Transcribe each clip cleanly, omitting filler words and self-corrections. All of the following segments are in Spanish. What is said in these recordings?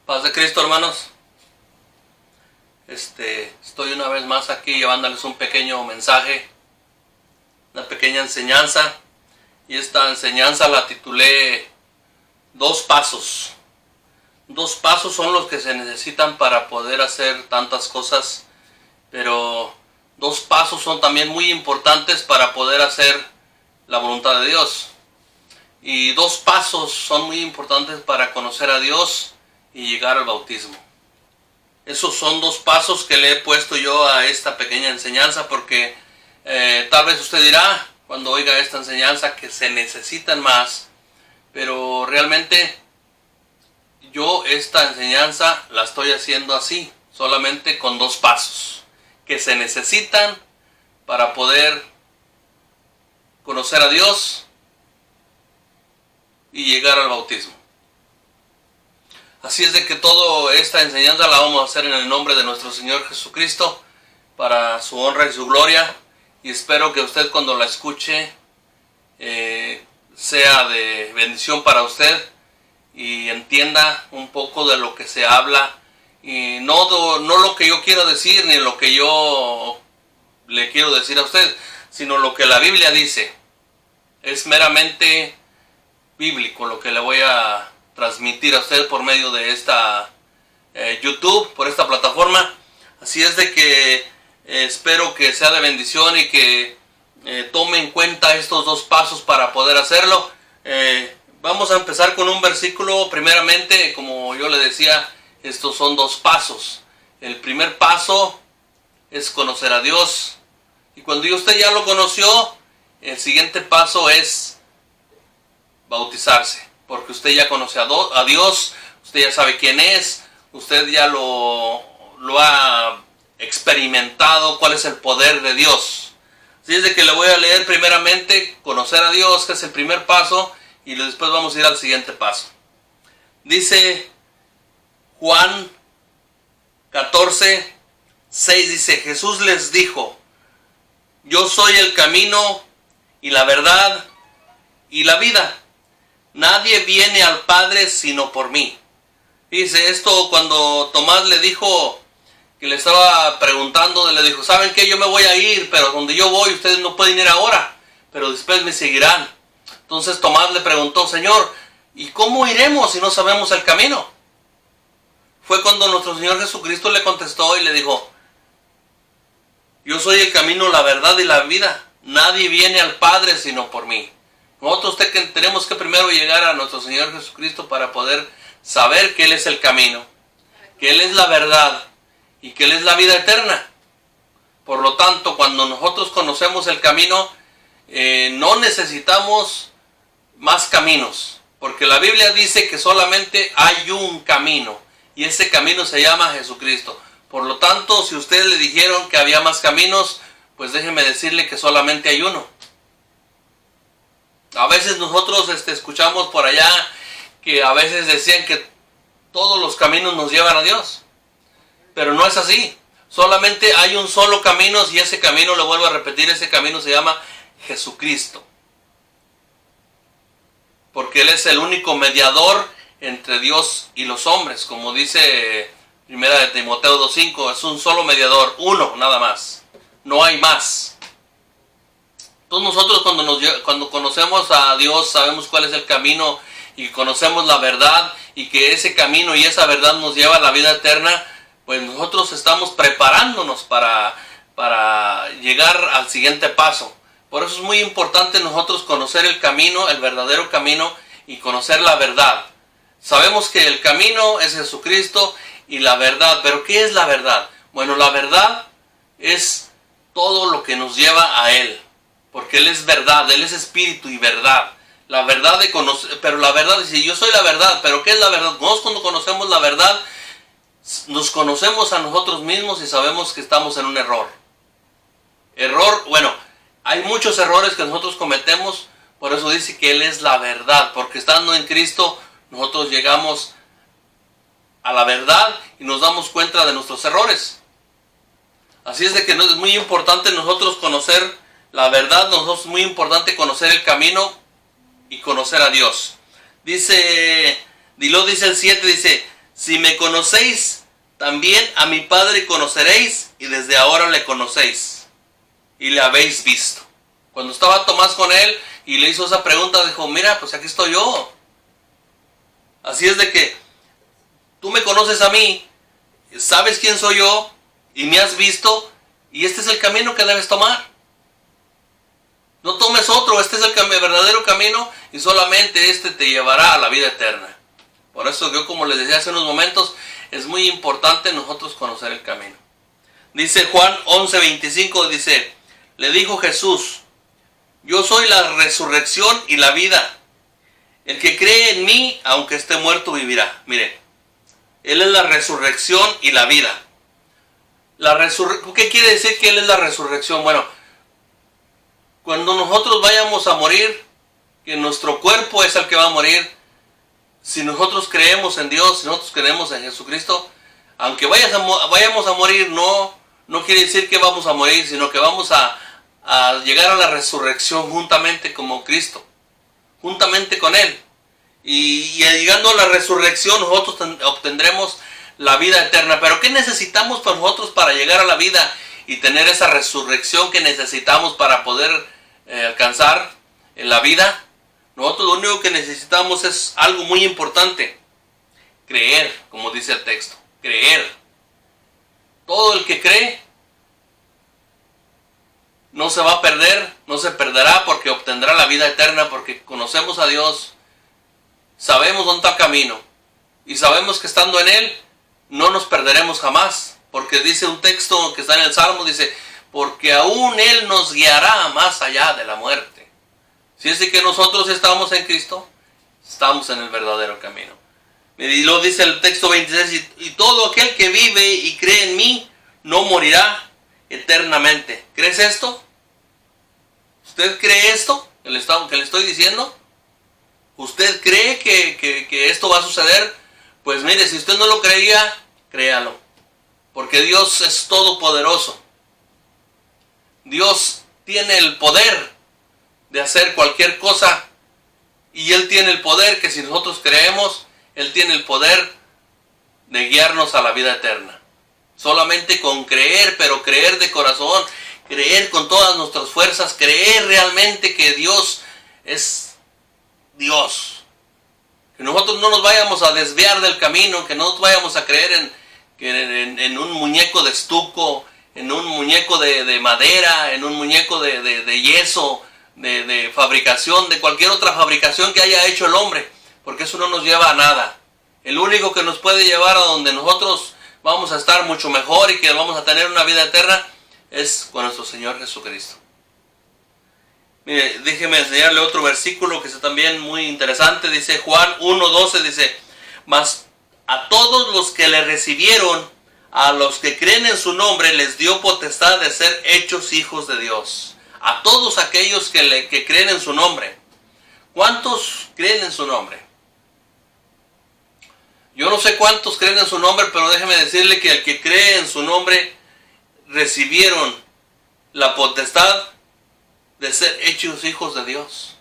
Paz de Cristo, hermanos. Estoy una vez más aquí llevándoles un pequeño mensaje, una pequeña enseñanza, y esta enseñanza la titulé Dos pasos. Dos pasos son los que se necesitan para poder hacer tantas cosas, pero dos pasos son también muy importantes para poder hacer la voluntad de Dios. Y dos pasos son muy importantes para conocer a Dios y llegar al bautismo. Esos son dos pasos que le he puesto yo a esta pequeña enseñanza, porque tal vez usted dirá cuando oiga esta enseñanza que se necesitan más, pero realmente yo esta enseñanza la estoy haciendo así, solamente con dos pasos que se necesitan para poder conocer a Dios y llegar al bautismo. Así es de que toda esta enseñanza la vamos a hacer en el nombre de nuestro Señor Jesucristo, para su honra y su gloria, y espero que usted cuando la escuche sea de bendición para usted y entienda un poco de lo que se habla, y no lo que yo quiero decir ni lo que yo le quiero decir a usted, sino lo que la Biblia dice. Es meramente bíblico lo que le voy a transmitir a usted por medio de esta YouTube, por esta plataforma. Así es de que espero que sea de bendición y que tome en cuenta estos dos pasos para poder hacerlo. Vamos a empezar con un versículo. Primeramente, como yo le decía, estos son dos pasos. El primer paso es conocer a Dios, y cuando usted ya lo conoció, el siguiente paso es bautizarse, porque usted ya conoce a Dios, usted ya sabe quién es, usted ya lo ha experimentado, cuál es el poder de Dios. Así es de que le voy a leer primeramente conocer a Dios, que es el primer paso, y después vamos a ir al siguiente paso. Dice Juan 14:6, dice: Jesús les dijo: yo soy el camino y la verdad y la vida. Nadie viene al Padre sino por mí. Dice esto cuando Tomás le dijo, que le estaba preguntando, le dijo: ¿saben qué? Yo me voy a ir, pero donde yo voy ustedes no pueden ir ahora, pero después me seguirán. Entonces Tomás le preguntó: Señor, ¿y cómo iremos si no sabemos el camino? Fue cuando nuestro Señor Jesucristo le contestó y le dijo: yo soy el camino, la verdad y la vida. Nadie viene al Padre sino por mí. Nosotros tenemos que primero llegar a nuestro Señor Jesucristo para poder saber que Él es el camino, que Él es la verdad y que Él es la vida eterna. Por lo tanto, cuando nosotros conocemos el camino, no necesitamos más caminos, porque la Biblia dice que solamente hay un camino, y ese camino se llama Jesucristo. Por lo tanto, si ustedes le dijeron que había más caminos, pues déjeme decirle que solamente hay uno. A veces nosotros escuchamos por allá que a veces decían que todos los caminos nos llevan a Dios, pero no es así. Solamente hay un solo camino, y ese camino, le vuelvo a repetir, ese camino se llama Jesucristo, porque Él es el único mediador entre Dios y los hombres, como dice Primera de Timoteo 2:5, es un solo mediador, uno nada más, no hay más. Entonces nosotros cuando conocemos a Dios, sabemos cuál es el camino y conocemos la verdad, y que ese camino y esa verdad nos lleva a la vida eterna, pues nosotros estamos preparándonos para llegar al siguiente paso. Por eso es muy importante nosotros conocer el camino, el verdadero camino, y conocer la verdad. Sabemos que el camino es Jesucristo y la verdad, pero ¿qué es la verdad? Bueno, la verdad es todo lo que nos lleva a Él, porque Él es verdad, Él es espíritu y verdad. La verdad de conocer, pero la verdad dice: yo soy la verdad, pero ¿qué es la verdad? Nosotros cuando conocemos la verdad, nos conocemos a nosotros mismos y sabemos que estamos en un error. Bueno, hay muchos errores que nosotros cometemos, por eso dice que Él es la verdad, porque estando en Cristo, nosotros llegamos a la verdad y nos damos cuenta de nuestros errores. Así es de que es muy importante nosotros conocer la verdad, es muy importante conocer el camino y conocer a Dice el 7, dice: Si me conocéis, también a mi Padre conoceréis, y desde ahora le conocéis y le habéis visto. Cuando estaba Tomás con él y le hizo esa pregunta, dijo, mira, pues aquí estoy yo. Así es de que tú me conoces a mí, sabes quién soy yo y me has visto, y este es el camino que debes tomar. No tomes otro, este es el verdadero camino, y solamente este te llevará a la vida eterna. Por eso yo, como les decía hace unos momentos, es muy importante nosotros conocer el camino. Dice Juan 11:25, dice, le dijo Jesús, yo soy la resurrección y la vida. El que cree en mí, aunque esté muerto, vivirá. Mire, Él es la resurrección y la vida. ¿Qué quiere decir que Él es la resurrección? Bueno, cuando nosotros vayamos a morir, que nuestro cuerpo es el que va a morir, si nosotros creemos en Dios, si nosotros creemos en Jesucristo, aunque vayamos a morir, no quiere decir que vamos a morir, sino que vamos a llegar a la resurrección juntamente como Cristo, juntamente con Él. Y llegando a la resurrección, nosotros obtendremos la vida eterna. Pero ¿qué necesitamos para nosotros para llegar a la vida y tener esa resurrección que necesitamos para poder alcanzar en la vida? Nosotros lo único que necesitamos es algo muy importante: creer, como dice el texto, creer. Todo el que cree no se va a perder, no se perderá, porque obtendrá la vida eterna, porque conocemos a Dios, sabemos dónde está el camino, y sabemos que estando en Él no nos perderemos jamás, porque dice un texto que está en el Salmo, dice, porque aún Él nos guiará más allá de la muerte. Si es de que nosotros estamos en Cristo, estamos en el verdadero camino. Y lo dice el texto 26, y todo aquel que vive y cree en mí, no morirá eternamente. ¿Crees esto? ¿Usted cree esto que le estoy diciendo? ¿Usted cree que esto va a suceder? Pues mire, si usted no lo creía, créalo. Porque Dios es todopoderoso. Dios tiene el poder de hacer cualquier cosa. Y Él tiene el poder que si nosotros creemos, Él tiene el poder de guiarnos a la vida eterna. Solamente con creer, pero creer de corazón, creer con todas nuestras fuerzas, creer realmente que Dios es Dios. Que nosotros no nos vayamos a desviar del camino, que no nos vayamos a creer en un muñeco de estuco, en un muñeco de madera, en un muñeco de yeso, de fabricación, de cualquier otra fabricación que haya hecho el hombre, porque eso no nos lleva a nada. El único que nos puede llevar a donde nosotros vamos a estar mucho mejor y que vamos a tener una vida eterna es con nuestro Señor Jesucristo. Mire, déjeme enseñarle otro versículo que es también muy interesante. Dice Juan 1:12, dice, mas a todos los que le recibieron, a los que creen en su nombre, les dio potestad de ser hechos hijos de Dios. A todos aquellos que creen en su nombre. ¿Cuántos creen en su nombre? Yo no sé cuántos creen en su nombre, pero déjeme decirle que el que cree en su nombre recibieron la potestad de ser hechos hijos de Dios.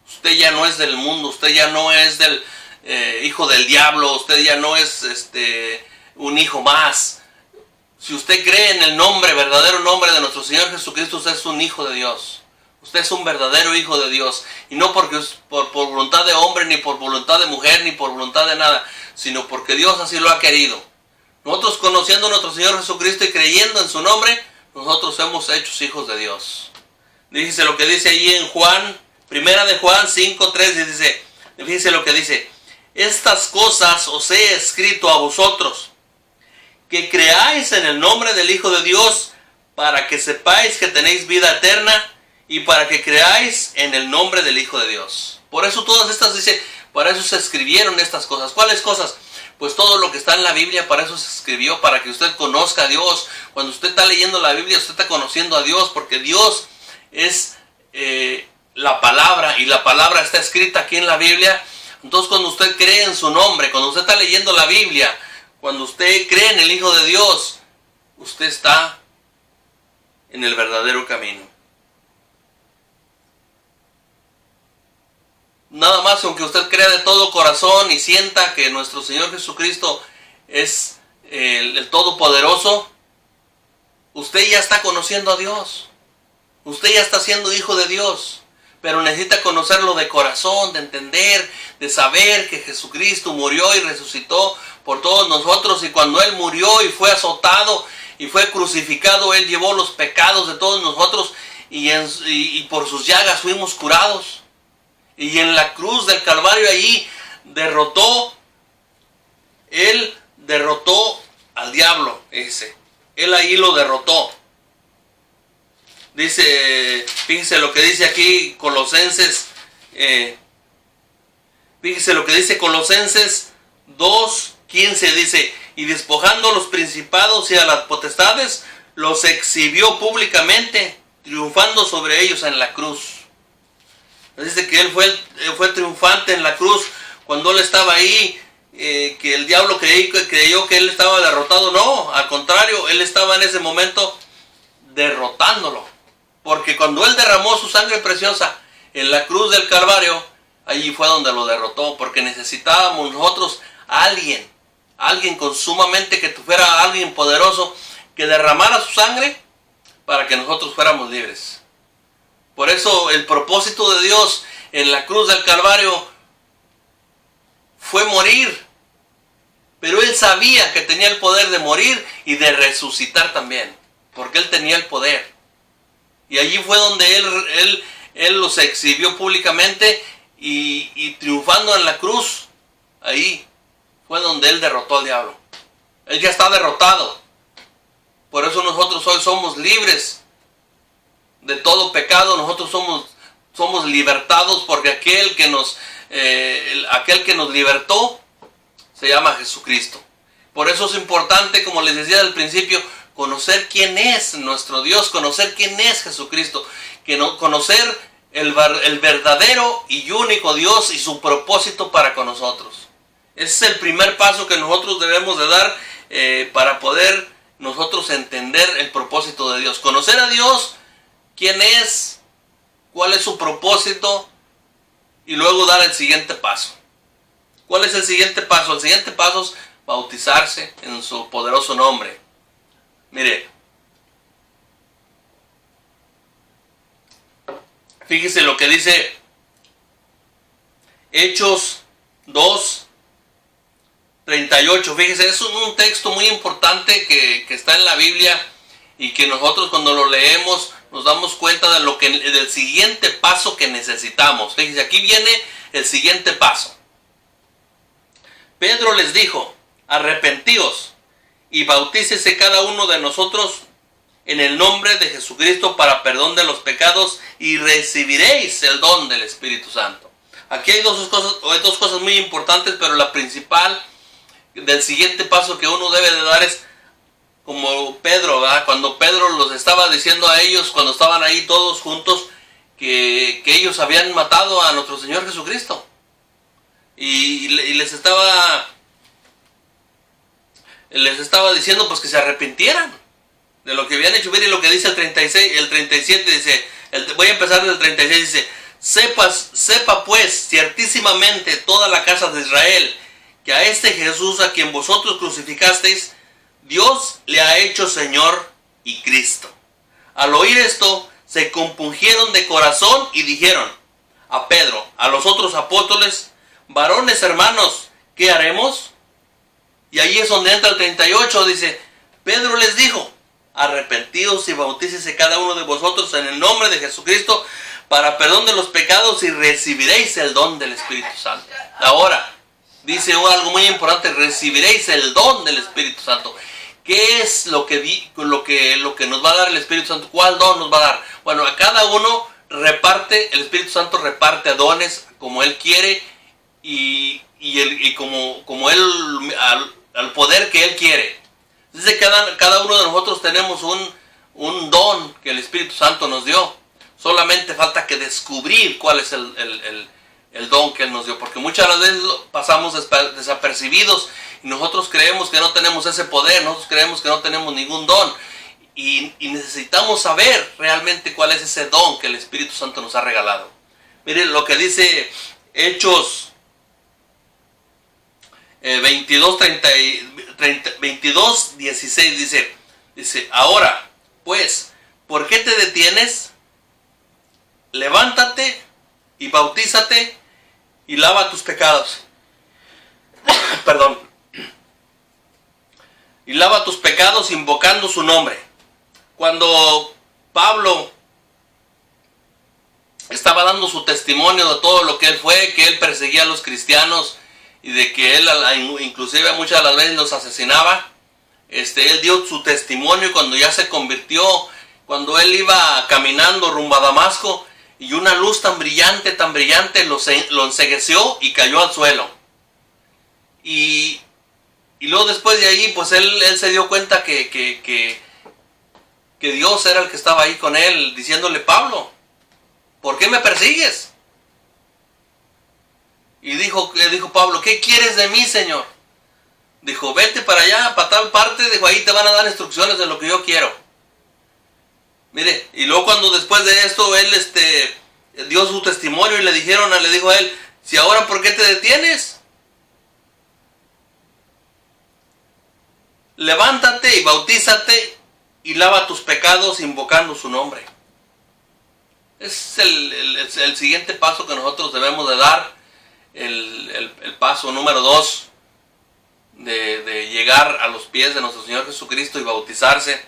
Usted ya no es del mundo, usted ya no es del hijo del diablo, usted ya no es un hijo más. Si usted cree en el nombre, verdadero nombre de nuestro Señor Jesucristo, usted es un hijo de Dios. Usted es un verdadero hijo de Dios. Y no porque por voluntad de hombre, ni por voluntad de mujer, ni por voluntad de nada, sino porque Dios así lo ha querido. Nosotros, conociendo a nuestro Señor Jesucristo y creyendo en su nombre, nosotros hemos hechos hijos de Dios. Fíjese lo que dice ahí en Juan, primera de Juan 5:3, dice, fíjese lo que dice, estas cosas os he escrito a vosotros, que creáis en el nombre del Hijo de Dios, para que sepáis que tenéis vida eterna, y para que creáis en el nombre del Hijo de Dios. Por eso todas estas, dice, para eso se escribieron estas cosas. ¿Cuáles cosas? Pues todo lo que está en la Biblia, para eso se escribió, para que usted conozca a Dios. Cuando usted está leyendo la Biblia, usted está conociendo a Dios, porque Dios es la palabra, y la palabra está escrita aquí en la Biblia. Entonces, cuando usted cree en su nombre, cuando usted está leyendo la Biblia, cuando usted cree en el Hijo de Dios, usted está en el verdadero camino. nada más aunque usted crea de todo corazón y sienta que nuestro Señor Jesucristo es el Todopoderoso, usted ya está conociendo a Dios. Usted ya está siendo hijo de Dios. Pero necesita conocerlo de corazón, de entender, de saber que Jesucristo murió y resucitó por todos nosotros. Y cuando Él murió y fue azotado y fue crucificado, Él llevó los pecados de todos nosotros y por sus llagas fuimos curados. Y en la cruz del Calvario allí Él derrotó al diablo ese. Él ahí lo derrotó. Dice, fíjese lo que dice aquí Colosenses, fíjese lo que dice Colosenses 2:15, dice, y despojando a los principados y a las potestades, los exhibió públicamente, triunfando sobre ellos en la cruz. Dice que Él fue triunfante en la cruz cuando Él estaba ahí, que el diablo creyó que Él estaba derrotado. No, al contrario, Él estaba en ese momento derrotándolo. Porque cuando Él derramó su sangre preciosa en la cruz del Calvario, allí fue donde lo derrotó. Porque necesitábamos nosotros alguien consumamente que fuera alguien poderoso, que derramara su sangre para que nosotros fuéramos libres. Por eso el propósito de Dios en la cruz del Calvario fue morir. Pero Él sabía que tenía el poder de morir y de resucitar también. Porque Él tenía el poder. Y allí fue donde Él los exhibió públicamente y triunfando en la cruz. Ahí fue donde Él derrotó al diablo. Él ya está derrotado. Por eso nosotros hoy somos libres de todo pecado. Nosotros somos libertados porque aquel que nos libertó se llama Jesucristo. Por eso es importante, como les decía al principio, conocer quién es nuestro Dios, conocer quién es Jesucristo, conocer el verdadero y único Dios y su propósito para con nosotros. Ese es el primer paso que nosotros debemos de dar para poder nosotros entender el propósito de Dios. Conocer a Dios, quién es, cuál es su propósito y luego dar el siguiente paso. ¿Cuál es el siguiente paso? El siguiente paso es bautizarse en su poderoso nombre. Mire, fíjese lo que dice Hechos 2:38. Fíjese, es un texto muy importante que está en la Biblia y que nosotros cuando lo leemos nos damos cuenta del siguiente paso que necesitamos. Fíjese, aquí viene el siguiente paso. Pedro les dijo, arrepentíos y bautícese cada uno de nosotros en el nombre de Jesucristo para perdón de los pecados y recibiréis el don del Espíritu Santo. Aquí hay dos cosas muy importantes, pero la principal del siguiente paso que uno debe de dar es como Pedro, ¿verdad? Cuando Pedro los estaba diciendo a ellos, cuando estaban ahí todos juntos, que ellos habían matado a nuestro Señor Jesucristo. Y les estaba diciendo pues que se arrepintieran de lo que habían hecho. Miren lo que dice el 37 dice, voy a empezar desde el 36, dice, sepa pues ciertísimamente toda la casa de Israel, que a este Jesús a quien vosotros crucificasteis, Dios le ha hecho Señor y Cristo. Al oír esto, se compungieron de corazón y dijeron a Pedro, a los otros apóstoles, varones hermanos, ¿qué haremos? Y ahí es donde entra el 38, dice, Pedro les dijo, arrepentidos y bautícese cada uno de vosotros en el nombre de Jesucristo para perdón de los pecados y recibiréis el don del Espíritu Santo. Ahora, dice algo muy importante, recibiréis el don del Espíritu Santo. ¿Qué es lo que nos va a dar el Espíritu Santo? ¿Cuál don nos va a dar? Bueno, a cada uno el Espíritu Santo reparte dones como Él quiere y como Él, al poder que Él quiere. Dice que cada uno de nosotros tenemos un don que el Espíritu Santo nos dio. Solamente falta que descubrir cuál es el don que Él nos dio. Porque muchas veces pasamos desapercibidos y nosotros creemos que no tenemos ese poder, nosotros creemos que no tenemos ningún don. Y necesitamos saber realmente cuál es ese don que el Espíritu Santo nos ha regalado. Miren lo que dice Hechos 22:16 dice, ahora, pues, ¿por qué te detienes? Levántate y bautízate y lava tus pecados. Perdón. Y lava tus pecados invocando su nombre. Cuando Pablo estaba dando su testimonio de todo lo que él fue, que él perseguía a los cristianos y de que él inclusive muchas de las veces los asesinaba, él dio su testimonio cuando ya se convirtió, cuando él iba caminando rumbo a Damasco y una luz tan brillante lo encegueció y cayó al suelo. Y luego después de ahí, pues él se dio cuenta que Dios era el que estaba ahí con él, diciéndole, Pablo, ¿por qué me persigues? Y dijo Pablo, ¿qué quieres de mí, Señor? Dijo, vete para allá, para tal parte, dijo, ahí te van a dar instrucciones de lo que yo quiero. Mire, y luego cuando después de esto, él dio su testimonio y le dijo a él, si ahora, ¿por qué te detienes? Levántate y bautízate y lava tus pecados invocando su nombre. Es el siguiente paso que nosotros debemos de dar, el paso número 2, de llegar a los pies de nuestro Señor Jesucristo y bautizarse.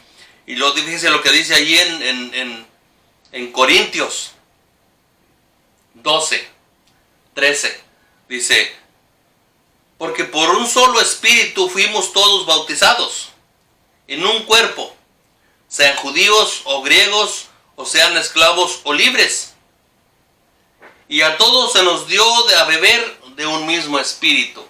Y luego fíjense lo que dice allí en Corintios 12:13. Dice, porque por un solo espíritu fuimos todos bautizados en un cuerpo, sean judíos o griegos, o sean esclavos o libres. Y a todos se nos dio a beber de un mismo espíritu.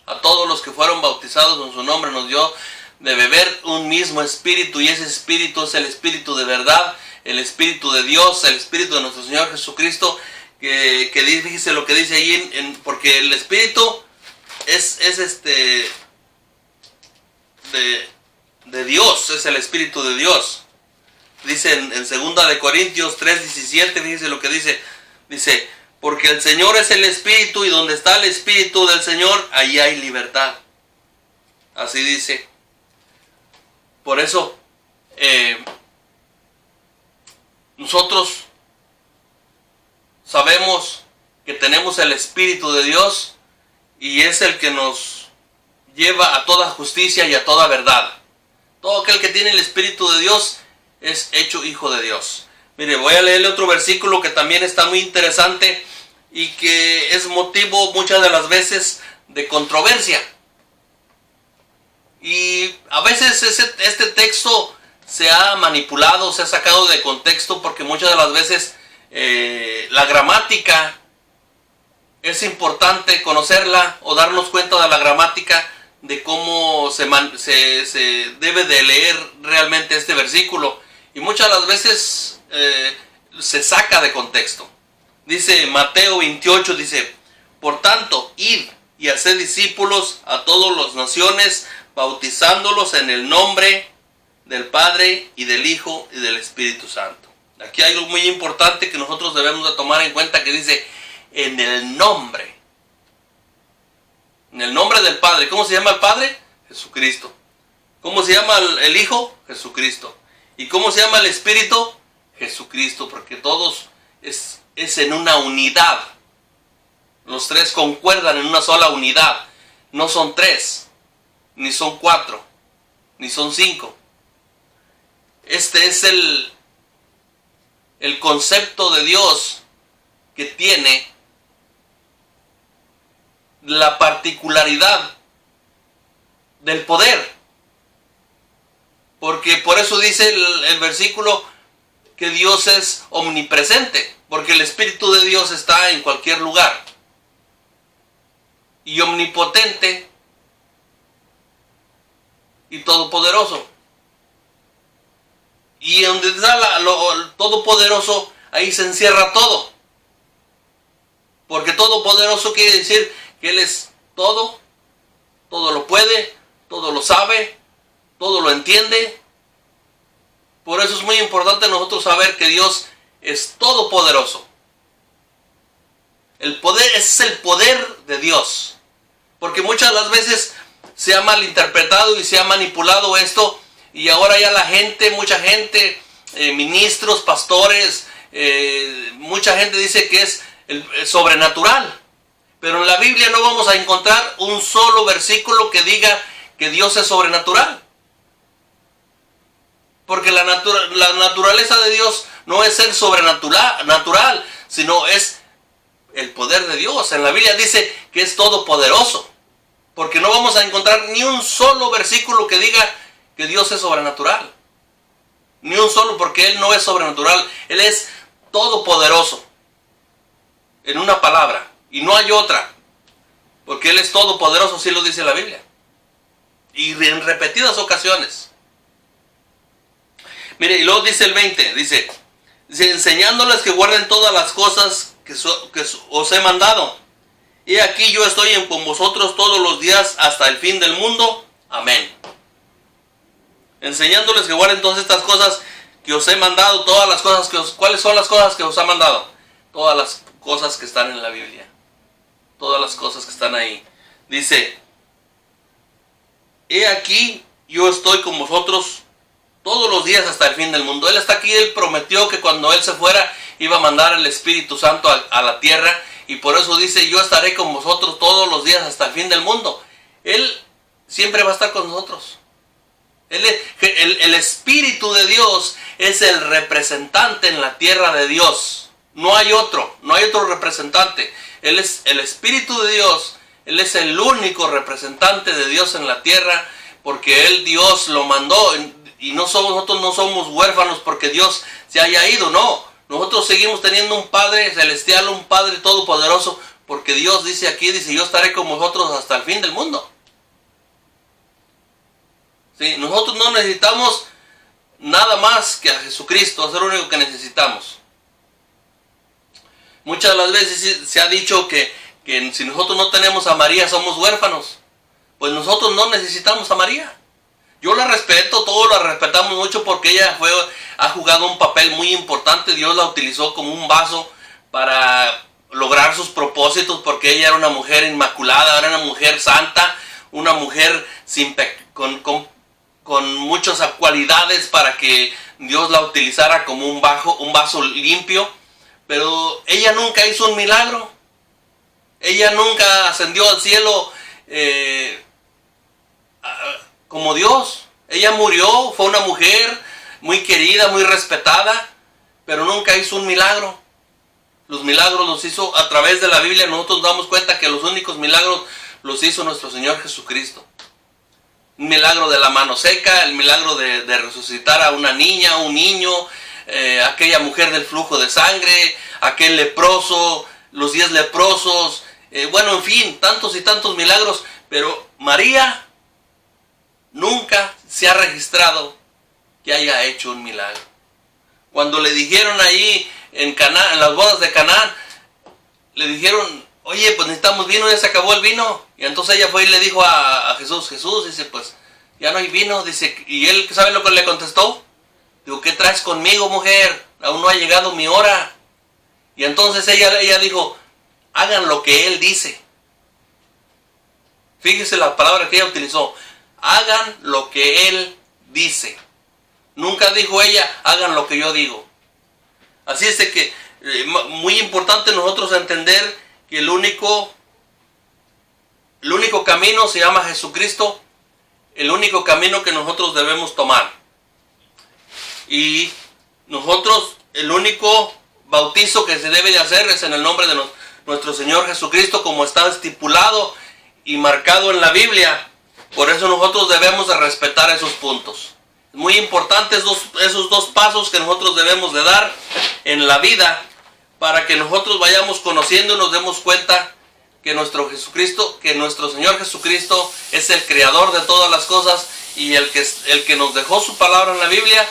A todos los que fueron bautizados en su nombre nos dio de beber un mismo espíritu. Y ese espíritu es el espíritu de verdad, el espíritu de Dios, el espíritu de nuestro Señor Jesucristo. Que fíjese lo que dice ahí, porque el espíritu es de Dios, es el espíritu de Dios. Dice en 2 de Corintios 3:17, fíjese lo que dice. Dice, porque el Señor es el Espíritu y donde está el Espíritu del Señor, ahí hay libertad. Así dice. Por eso, nosotros sabemos que tenemos el Espíritu de Dios y es el que nos lleva a toda justicia y a toda verdad. Todo aquel que tiene el Espíritu de Dios es hecho hijo de Dios. Mire, voy a leerle otro versículo que también está muy interesante y que es motivo muchas de las veces de controversia. Y a veces este texto se ha manipulado, se ha sacado de contexto porque muchas de las veces la gramática es importante conocerla o darnos cuenta de la gramática, de cómo se debe de leer realmente este versículo. Y muchas de las veces se saca de contexto. Dice Mateo 28, dice, por tanto, id y haced discípulos a todas las naciones, bautizándolos en el nombre del Padre y del Hijo y del Espíritu Santo. Aquí hay algo muy importante que nosotros debemos de tomar en cuenta, que dice, en el nombre. En el nombre del Padre. ¿Cómo se llama el Padre? Jesucristo. ¿Cómo se llama el Hijo? Jesucristo. ¿Y cómo se llama el Espíritu? Jesucristo, porque todos es en una unidad. Los tres concuerdan en una sola unidad. No son tres, ni son cuatro, ni son cinco. Este es el concepto de Dios que tiene la particularidad del poder. Porque por eso dice el versículo que Dios es omnipresente, porque el Espíritu de Dios está en cualquier lugar. Y omnipotente y todopoderoso. Y donde está el todopoderoso, ahí se encierra todo. Porque todopoderoso quiere decir que Él es todo, todo lo puede, todo lo sabe, todo lo entiende. Por eso es muy importante nosotros saber que Dios es todopoderoso. El poder es el poder de Dios. Porque muchas de las veces se ha malinterpretado y se ha manipulado esto. Y ahora ya la gente, mucha gente, ministros, pastores, mucha gente dice que es sobrenatural. Pero en la Biblia no vamos a encontrar un solo versículo que diga que Dios es sobrenatural. Porque la naturaleza de Dios no es ser sobrenatural, sino es el poder de Dios. En la Biblia dice que es todopoderoso. Porque no vamos a encontrar ni un solo versículo que diga que Dios es sobrenatural. Ni un solo, porque Él no es sobrenatural. Él es todopoderoso. En una palabra. Y no hay otra. Porque Él es todopoderoso, así lo dice la Biblia. Y en repetidas ocasiones. Mire, y luego dice el 20. Dice enseñándoles que guarden todas las cosas que os he mandado. Y aquí yo estoy con vosotros todos los días hasta el fin del mundo. Amén. Enseñándoles que guarden todas estas cosas que os he mandado. Todas las cosas ¿cuáles son las cosas que os ha mandado? Todas las cosas que están en la Biblia. Todas las cosas que están ahí. Dice, he aquí yo estoy con vosotros todos los días hasta el fin del mundo. Él está aquí, Él prometió que cuando Él se fuera iba a mandar el Espíritu Santo a la tierra. Y por eso dice, yo estaré con vosotros todos los días hasta el fin del mundo. Él siempre va a estar con nosotros. El Espíritu de Dios es el representante en la tierra de Dios. No hay otro representante. Él es el Espíritu de Dios. Él es el único representante de Dios en la tierra, porque Dios lo mandó. Y nosotros no somos huérfanos porque Dios se haya ido, no. Nosotros seguimos teniendo un Padre celestial, un Padre todopoderoso, porque Dios dice aquí, yo estaré con vosotros hasta el fin del mundo. ¿Sí? Nosotros no necesitamos nada más que a Jesucristo, es lo único que necesitamos. Muchas de las veces se ha dicho que si nosotros no tenemos a María somos huérfanos. Pues nosotros no necesitamos a María. Yo la respeto, todos la respetamos mucho porque ella ha jugado un papel muy importante. Dios la utilizó como un vaso para lograr sus propósitos, porque ella era una mujer inmaculada, era una mujer santa, una mujer con muchas cualidades para que Dios la utilizara como un vaso limpio. Pero ella nunca hizo un milagro. Ella nunca ascendió al cielo como Dios. Ella murió, fue una mujer muy querida, muy respetada, pero nunca hizo un milagro. Los milagros los hizo a través de la Biblia. Nosotros nos damos cuenta que los únicos milagros los hizo nuestro Señor Jesucristo. Un milagro de la mano seca, el milagro de resucitar a una niña, un niño, aquella mujer del flujo de sangre, aquel leproso, los 10 leprosos, bueno, en fin, tantos y tantos milagros. Pero María nunca se ha registrado que haya hecho un milagro. Cuando le dijeron ahí en Canaán, en las bodas de Canaán, le dijeron, oye, pues necesitamos vino, ya se acabó el vino. Y entonces ella fue y le dijo a Jesús, dice, pues ya no hay vino. Dice, y él, ¿sabe lo que le contestó? Digo, ¿qué traes conmigo, mujer? Aún no ha llegado mi hora. Y entonces ella dijo, hagan lo que Él dice. Fíjese la palabra que ella utilizó. Hagan lo que Él dice. Nunca dijo ella, hagan lo que yo digo. Así es de que, muy importante nosotros entender que el único camino se llama Jesucristo. El único camino que nosotros debemos tomar. Y nosotros, el único bautizo que se debe de hacer es en el nombre de nuestro Señor Jesucristo, como está estipulado y marcado en la Biblia. Por eso nosotros debemos de respetar esos puntos. Es muy importante esos dos pasos que nosotros debemos de dar en la vida, para que nosotros vayamos conociendo y nos demos cuenta que nuestro Señor Jesucristo es el creador de todas las cosas y el que nos dejó su palabra en la Biblia.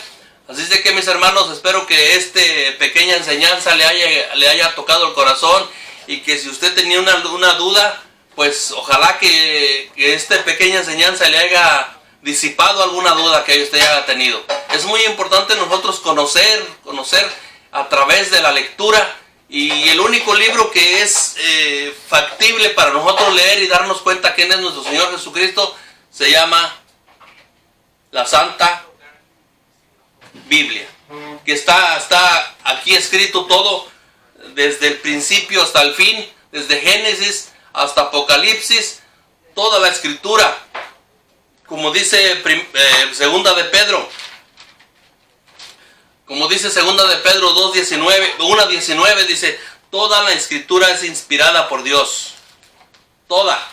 Así es de que, mis hermanos, espero que esta pequeña enseñanza le haya tocado el corazón, y que si usted tenía una duda, pues ojalá que esta pequeña enseñanza le haya disipado alguna duda que usted haya tenido. Es muy importante nosotros conocer a través de la lectura Y el único libro que es factible para nosotros leer y darnos cuenta quién es nuestro Señor Jesucristo se llama la Santa Biblia, que está aquí escrito todo, desde el principio hasta el fin, desde Génesis hasta Apocalipsis, toda la escritura, como dice segunda de Pedro, como dice segunda de Pedro 1:19, dice, toda la escritura es inspirada por Dios, toda.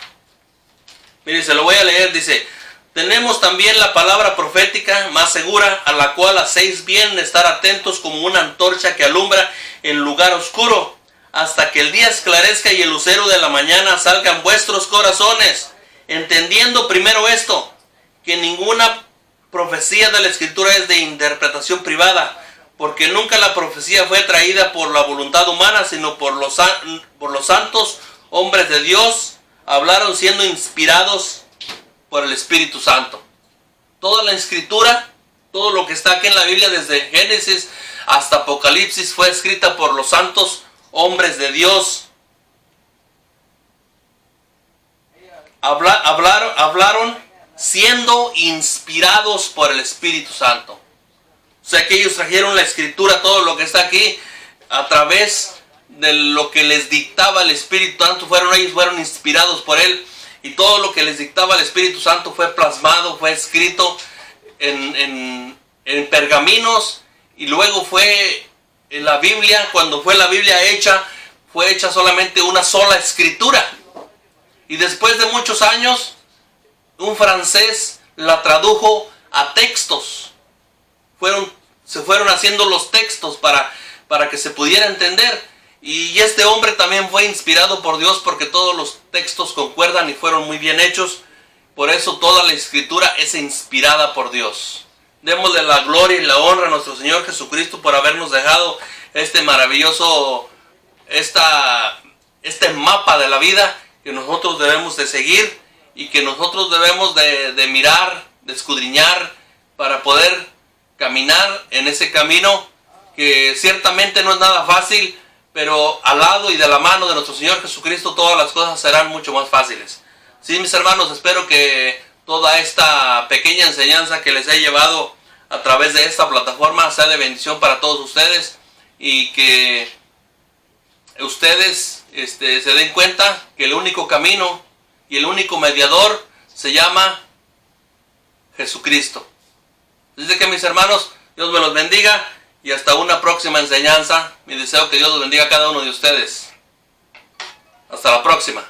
Mire, se lo voy a leer, dice, tenemos también la palabra profética más segura, a la cual hacéis bien estar atentos como una antorcha que alumbra en lugar oscuro, hasta que el día esclarezca y el lucero de la mañana salga en vuestros corazones, entendiendo primero esto, que ninguna profecía de la Escritura es de interpretación privada, porque nunca la profecía fue traída por la voluntad humana, sino por los santos hombres de Dios, hablaron siendo inspirados por el Espíritu Santo. Toda la Escritura, todo lo que está aquí en la Biblia, desde Génesis hasta Apocalipsis, fue escrita por los santos hombres de Dios. Hablaron siendo inspirados por el Espíritu Santo. O sea que ellos trajeron la Escritura, todo lo que está aquí, a través de lo que les dictaba el Espíritu Santo. Ellos fueron inspirados por Él, y todo lo que les dictaba el Espíritu Santo fue plasmado, fue escrito en pergaminos, y luego fue en la Biblia. Cuando fue la Biblia hecha, fue hecha solamente una sola escritura, y después de muchos años un francés la tradujo a textos. Se fueron haciendo los textos para que se pudiera entender. Y este hombre también fue inspirado por Dios, porque todos los textos concuerdan y fueron muy bien hechos. Por eso toda la Escritura es inspirada por Dios. Démosle la gloria y la honra a nuestro Señor Jesucristo por habernos dejado este maravilloso, este mapa de la vida que nosotros debemos de seguir, y que nosotros debemos de mirar, de escudriñar, para poder caminar en ese camino que ciertamente no es nada fácil, pero al lado y de la mano de nuestro Señor Jesucristo todas las cosas serán mucho más fáciles. Sí, mis hermanos, espero que toda esta pequeña enseñanza que les he llevado a través de esta plataforma sea de bendición para todos ustedes, y que ustedes se den cuenta que el único camino y el único mediador se llama Jesucristo. Así que, mis hermanos, Dios me los bendiga, y hasta una próxima enseñanza. Mi deseo que Dios los bendiga a cada uno de ustedes. Hasta la próxima.